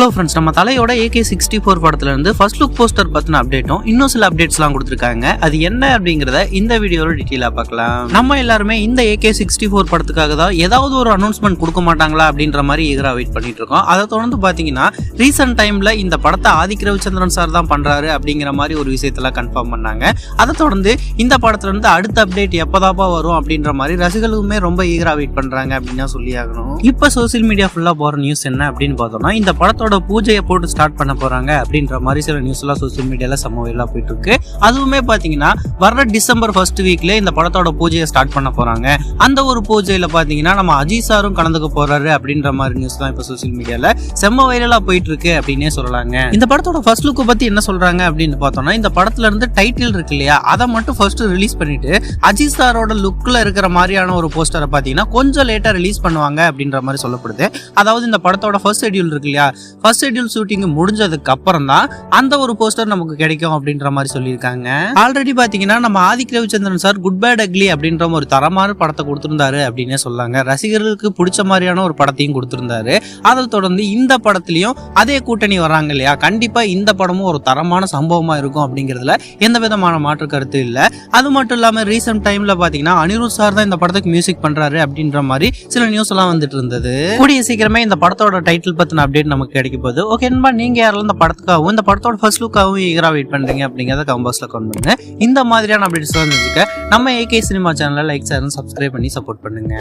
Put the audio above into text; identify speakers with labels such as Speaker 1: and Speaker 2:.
Speaker 1: Hello friends, நம்ம தலையோட AK-64 படத்துல இருந்து ஃபர்ஸ்ட் லுக் போஸ்டர் பத்தின அப்டேட்டும் இன்னும் சில அப்டேட்ஸ்லாம் கொடுத்துருக்காங்க. அது என்ன அப்படிங்கறத இந்த வீடியோல டீடைலா பார்க்கலாம். நம்ம எல்லாருமே இந்த AK-64 படத்துக்காக தான் ஏதாவது ஒரு அனௌன்ஸ்மெண்ட் கொடுக்க மாட்டாங்களா அப்படின்ற மாதிரி ஈகரா வெயிட் பண்ணிட்டு இருக்கோம். அதை தொடர்ந்து பாத்தீங்கன்னா ரீசெண்ட் டைம்ல இந்த படத்தை ஆதிக் ரவிச்சந்திரன் சார் தான் பண்றாரு அப்படிங்கிற மாதிரி ஒரு விஷயத்தெல்லாம் கன்ஃபார்ம் பண்ணாங்க. அதை தொடர்ந்து இந்த படத்துல இருந்து அடுத்த அப்டேட் எப்பதாப்பா வரும் அப்படின்ற மாதிரி ரசிகர்களுமே ரொம்ப ஈகரா வெயிட் பண்றாங்க அப்படின்னு சொல்லி ஆகணும். இப்ப சோசியல் மீடியா ஃபுல்லா போற நியூஸ் என்ன அப்படின்னு பார்த்தோம்னா, இந்த படத்தோட பூஜையை போட்டு ஸ்டார்ட் பண்ண போறாங்க அப்படின்ற மாதிரி சில நியூஸ் எல்லாம் சோசியல் மீடியால சமூகம் போயிட்டு இருக்கு. அதுவுமே பாத்தீங்கன்னா வர டிசம்பர் ஃபர்ஸ்ட் வீக்ல இந்த படத்தோட பூஜையை ஸ்டார்ட் பண்ண போறாங்க. அந்த ஒரு பூஜையில பாத்தீங்கன்னா நம்ம அஜித் சாரும் கலந்துக்க போறாரு அப்படின்ற மாதிரி நியூஸ் தான் இப்ப சோசியல் மீடியால செம்ம வைரலா போயிட்டு இருக்கு அப்படின்னே சொல்லலாங்க. இந்த படத்தோட ஃபர்ஸ்ட் லுக் பத்தி என்ன சொல்றாங்க அப்படின்னு பார்த்தோம்னா, இந்த படத்துல இருந்து டைட்டில் இருக்கு இல்லையா, அதை மட்டும் ஃபர்ஸ்ட் ரிலீஸ் பண்ணிட்டு அஜித் சாரோட லுக்ல இருக்கிற மாதிரியான ஒரு போஸ்டரை பாத்தீங்கன்னா கொஞ்சம் லேட்டா ரிலீஸ் பண்ணுவாங்க அப்படின்ற மாதிரி சொல்லப்படுது. அதாவது இந்த படத்தோட ஃபர்ஸ்ட் ஷெட்யூல் இருக்கு இல்லையா, ஃபர்ஸ்ட் ஷெட்யூல் ஷூட்டிங் முடிஞ்சதுக்கு அப்புறம் தான் அந்த ஒரு போஸ்டர் நமக்கு கிடைக்கும் அப்படின்ற மாதிரி சொல்லியிருக்காங்க. ஆல்ரெடி பாத்தீங்கன்னா நம்ம Adhik Ravichandran sir Good Bad Ugly அப்படின்ற ஒரு தரமான படத்தை கொடுத்திருந்தாரு அப்படின்னே சொல்லாங்க. ரசிகர்களுக்கு பிடிச்ச மாதிரியான ஒரு படத்தையும் கொடுத்திருந்தாரு. அதை தொடர்ந்து இந்த படத்திலையும் அதே கூட்டணி வராங்க இல்லையா, கண்டிப்பா இந்த படமும் ஒரு தரமான சம்பவமா இருக்கும் அப்படிங்கிறதுல எந்த விதமான மாற்று கருத்து இல்ல. அது மட்டும் இல்லாம ரீசெண்ட் டைம்ல பாத்தீங்கன்னா அனிருத் சார் தான் இந்த படத்துக்கு மியூசிக் பண்றாரு அப்படின்ற மாதிரி சில நியூஸ் எல்லாம் வந்துட்டு இருந்தது. கூடிய சீக்கிரமே இந்த படத்தோட டைட்டில் பத்தின அப்டேட் நமக்கு கிடைக்க போகுது. ஓகே நண்பா, நீங்க யாரெல்லாம் இந்த படத்துக்காகவும் இந்த படத்தோட ஃபர்ஸ்ட் லுக்காகவும் ஈகரா வெயிட் பண்றீங்க அப்படிங்கறத கமெண்ட் பாக்ஸ்ல கமெண்ட் பண்ணுங்க. இந்த மாதிரியான அப்டேட்ஸ் தெரிஞ்சுக்க நம்ம AK சினிமா சேனலை லைக், ஷேர், சப்ஸ்கிரைப் பண்ணி சப்போர்ட் பண்ணுங்க.